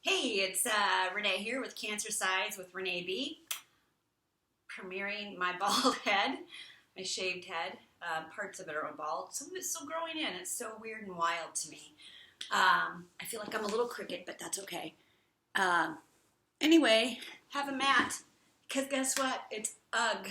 Hey, it's Renee here with Cancercize with Renee B. Premiering my bald head, my shaved head. Parts of it are bald. Some of it's still growing in. It's so weird and wild to me. I feel like I'm a little crooked, but that's okay. Um, anyway, have a mat. Because guess what? It's ugh,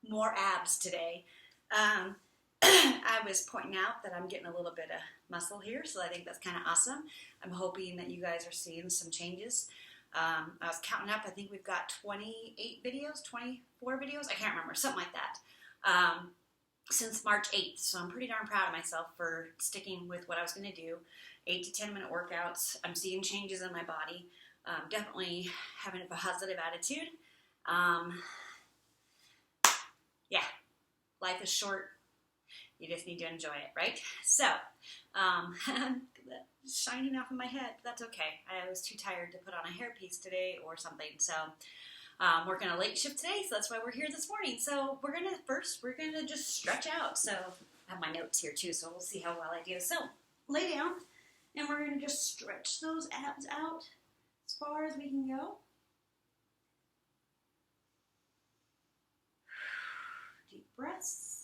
more abs today. Um, I was pointing out that I'm getting a little bit of muscle here, so I think that's kind of awesome. I'm hoping that you guys are seeing some changes. I was counting up. I think we've got 28 videos, 24 videos. I can't remember, something like that, since March 8th. So I'm pretty darn proud of myself for sticking with what I was going to do. 8 to 10 minute workouts. I'm seeing changes in my body. Definitely having a positive attitude. Yeah, life is short. You just need to enjoy it, right? So, shining off of my head, that's okay. I was too tired to put on a hairpiece today or something. So, working a late shift today, so that's why we're here this morning. So, we're gonna just stretch out. So, I have my notes here too, so we'll see how well I do. So, lay down, and we're gonna just stretch those abs out as far as we can go. Deep breaths.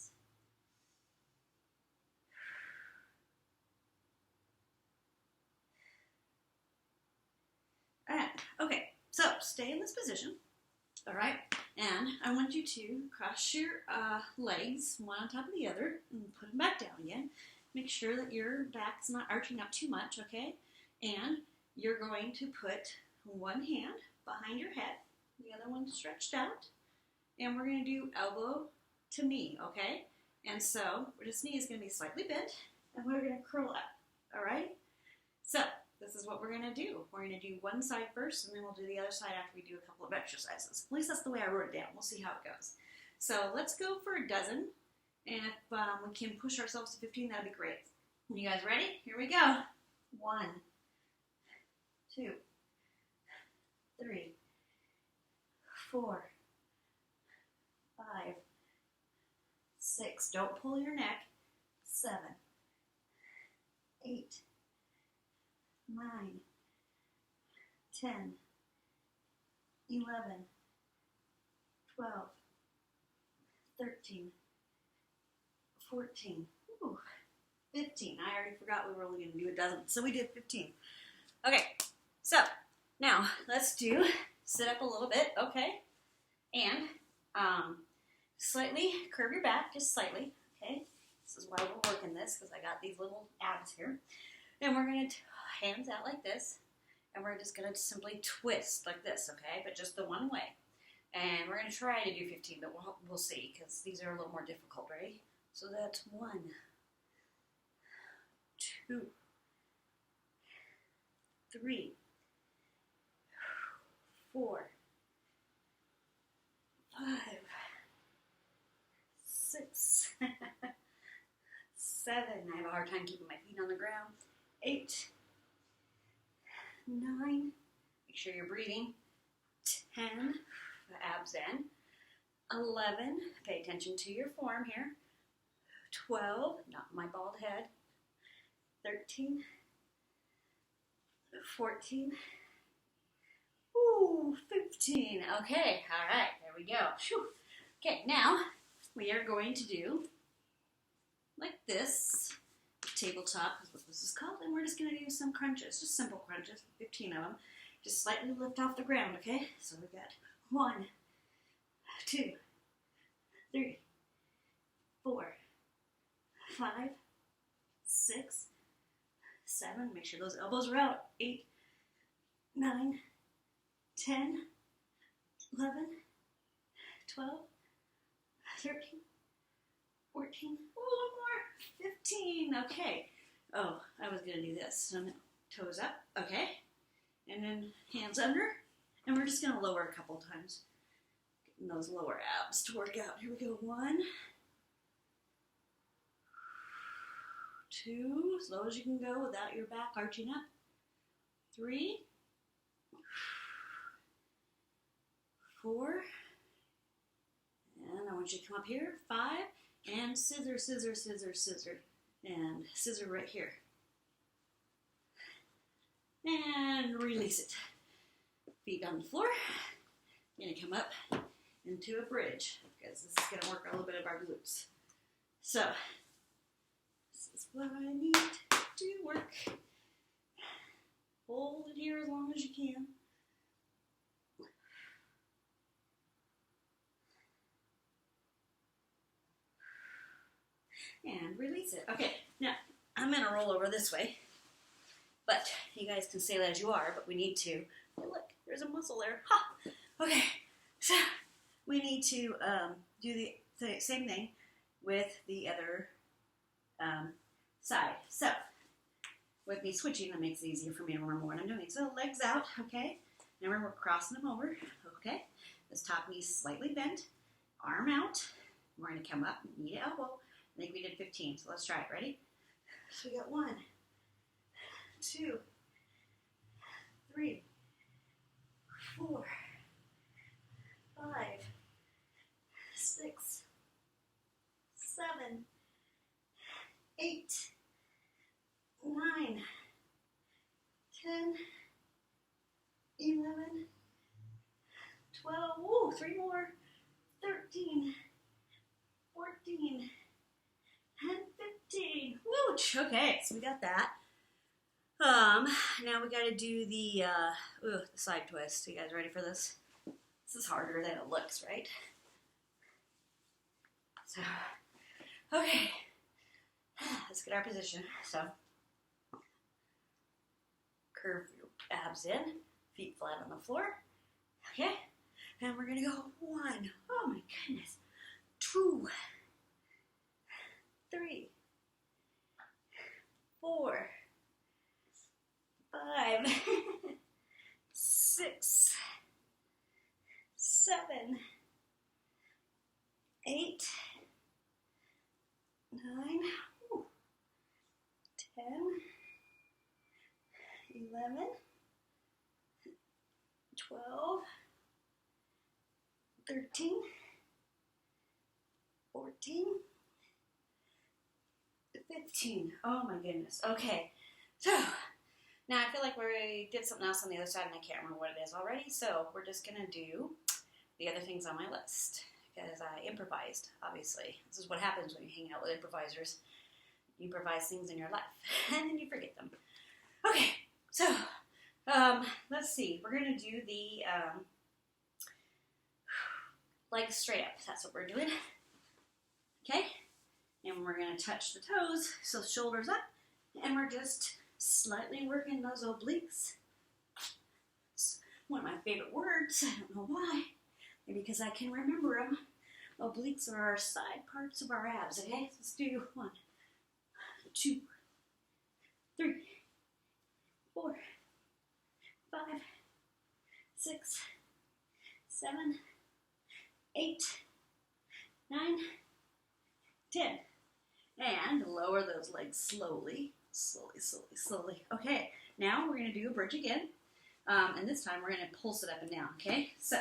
Alright, okay, so stay in this position, alright, and I want you to cross your legs, one on top of the other, and put them back down again. Make sure that your back's not arching up too much, okay, and you're going to put one hand behind your head, the other one stretched out, and we're going to do elbow to knee, okay, and so this knee is going to be slightly bent, and we're going to curl up, alright, so this is what we're going to do. We're going to do one side first, and then we'll do the other side after we do a couple of exercises. At least that's the way I wrote it down. We'll see how it goes. So let's go for a dozen, and if we can push ourselves to 15, that'd be great. You guys ready? Here we go. 1, 2, 3, 4, 5, 6. Don't pull your neck. 7, 8, 9, 10, 11, 12, 13, 14, 15. I already forgot we were only going to do a dozen, so we did 15. Okay, so now let's sit up a little bit, okay, and slightly curve your back, just slightly, okay. This is why we're working this, because I got these little abs here. And we're going to hands out like this, and we're just going to simply twist like this, okay, but just the one way. And we're going to try to do 15, but we'll see, because these are a little more difficult, right? So that's 1, 2, 3, 4, 5, 6, 7. I have a hard time keeping my feet on the ground. 8, 9, make sure you're breathing. 10, the abs in. 11, pay attention to your form here. 12, not my bald head. 13, 14, 15. Okay, all right, there we go. Whew. Okay, now we are going to do like this. Tabletop is what this is called, and we're just going to do some crunches, just simple crunches, 15 of them, just slightly lift off the ground, okay? So we got 1, 2, 3, 4, 5, 6, 7, make sure those elbows are out, 8, 9, 10, 11, 12, 13, 14, a little more, 15, okay. Oh, I was going to do this. So now, toes up, okay. And then hands under, and we're just going to lower a couple times. Getting those lower abs to work out. Here we go, 1, 2, as low as you can go without your back arching up. 3, 4, and I want you to come up here, 5, and scissor, scissor, scissor, scissor, and scissor right here. and release it. Feet on the floor. You're going to come up into a bridge because this is going to work a little bit of our glutes. So, this is what I need to work. Hold it here as long as you can. And release it. Okay, now I'm going to roll over this way. But you guys can say that as you are, but we need to. Oh, look, there's a muscle there. Ha! Okay, so we need to do the same thing with the other side. So, with me switching, that makes it easier for me to remember what I'm doing. So, legs out, okay? Now we're crossing them over, okay? This top knee's slightly bent, arm out. We're going to come up, knee to elbow. I think we did 15, so let's try it. Ready? So we got 1, 2, 3, 4, 5, 6, 7, 8, 9, 10, 11, 12, woo, 3 more, 13, 14, and 15. Wooch. Okay, so we got that. Now we got to do the side twist. You guys ready for this? This is harder than it looks, right? So, okay. Let's get our position. So, curve your abs in, feet flat on the floor. Okay, and we're gonna go 1. Oh my goodness. 2, 3, 4, 5, 6, 7, 8, 9, 10, 11, 12, 13, 14, 15. Oh my goodness. Okay. So, now I feel like we did something else on the other side and I can't remember what it is already. So, we're just going to do the other things on my list because I improvised, obviously. This is what happens when you hang out with improvisers. You improvise things in your life and then you forget them. Okay. So, let's see. We're going to do the legs straight up. That's what we're doing. Okay? And we're going to touch the toes, so shoulders up, and we're just slightly working those obliques. It's one of my favorite words. I don't know why. Maybe because I can remember them. Obliques are our side parts of our abs, okay? Let's do 1, 2, 3, 4, 5, 6, 7, 8, 9, 10. And lower those legs slowly, slowly, slowly, slowly. Okay, now we're going to do a bridge again. And this time we're going to pulse it up and down, okay? So,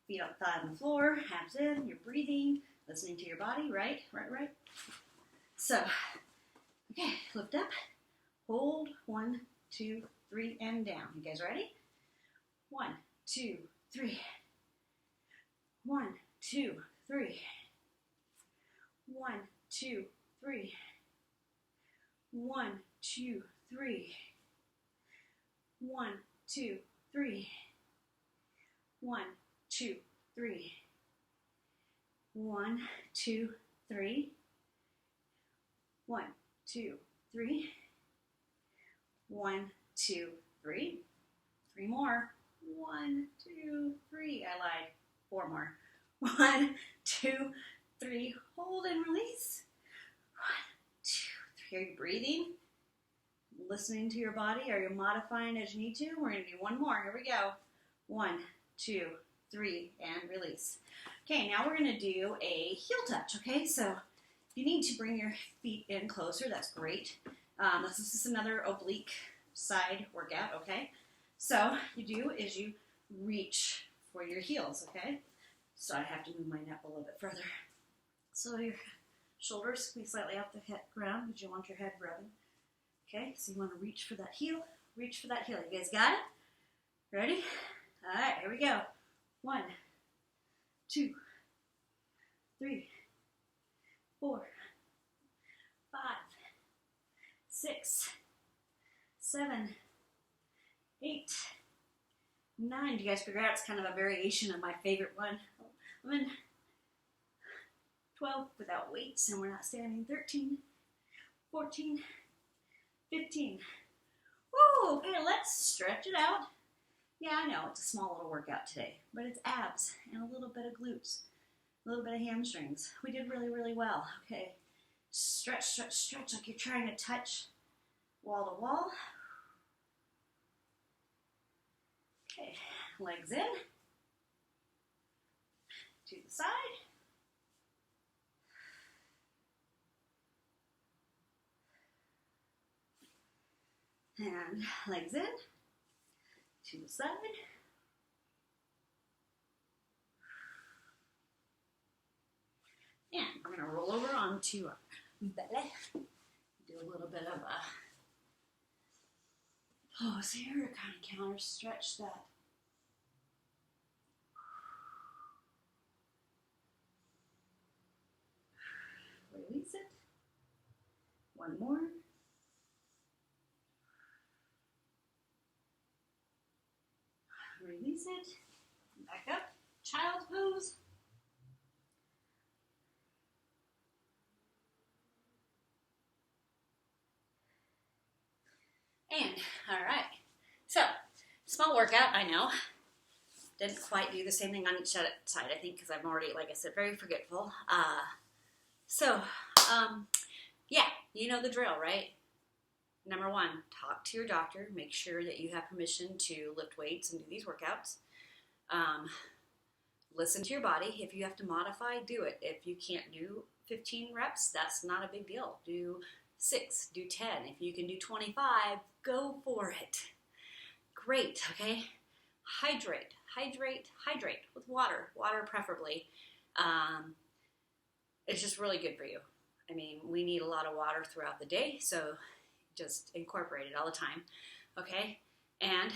feet on the floor, abs in, you're breathing, listening to your body, right? Right. So, okay, lift up, hold, 1, 2, 3, and down. You guys ready? 1, 2, 3. 1, 2, 3. 1, 2, 3. 1, 2, 3. 1, 2, 3. 1, 2, 3. 1, 2, 3. 1, 2, 3. 1, 2, 3. 3 more. 1, 2, 3. I lied. 4 more. 1, 2, 3. Hold and release. 1, 2, 3. Are you breathing? Listening to your body? Are you modifying as you need to? We're going to do 1 more. Here we go. 1, 2, 3, and release. Okay, now we're going to do a heel touch, okay? So if you need to bring your feet in closer, that's great. This is just another oblique side workout, okay? So you do is you reach for your heels, okay? So I have to move my neck a little bit further. So your shoulders squeeze slightly off the ground because you want your head rubbing. Okay, so you want to reach for that heel. Reach for that heel. You guys got it? Ready? All right, here we go. 1, 2, 3, 4, 5, 6, 7, 8, 9. Do you guys figure out it's kind of a variation of my favorite one? 11, 12 without weights, and we're not standing. 13, 14, 15. Woo! Okay, let's stretch it out. Yeah, I know it's a small little workout today, but it's abs and a little bit of glutes, a little bit of hamstrings. We did really, really well. Okay, stretch, stretch, stretch like you're trying to touch wall to wall. Okay, legs in, to the side. And legs in, to the side. And we're going to roll over onto our belly. Do a little bit of a pose here to kind of counter stretch that. Release it. One more. Release it. Back up. Child's pose. And, all right. So, small workout, I know. Didn't quite do the same thing on each side, I think, because I'm already, like I said, very forgetful. Yeah, you know the drill, right? Number 1, talk to your doctor. Make sure that you have permission to lift weights and do these workouts. Listen to your body. If you have to modify, do it. If you can't do 15 reps, that's not a big deal. Do 6, do 10. If you can do 25, go for it. Great, okay? Hydrate, hydrate, hydrate with water. Water preferably. It's just really good for you. I mean, we need a lot of water throughout the day, so just incorporate it all the time, okay? And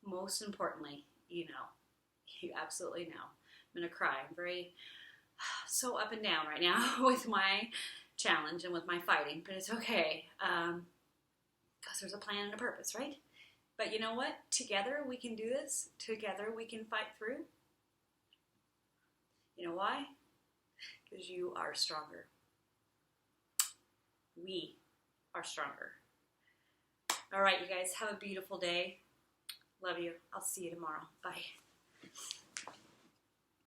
most importantly, you absolutely know. I'm going to cry. I'm so up and down right now with my challenge and with my fighting, but it's okay, because there's a plan and a purpose, right? But you know what? Together we can do this. Together we can fight through. You know why? Because you are stronger. We are stronger. All right, you guys, have a beautiful day. Love you. I'll see you tomorrow. Bye.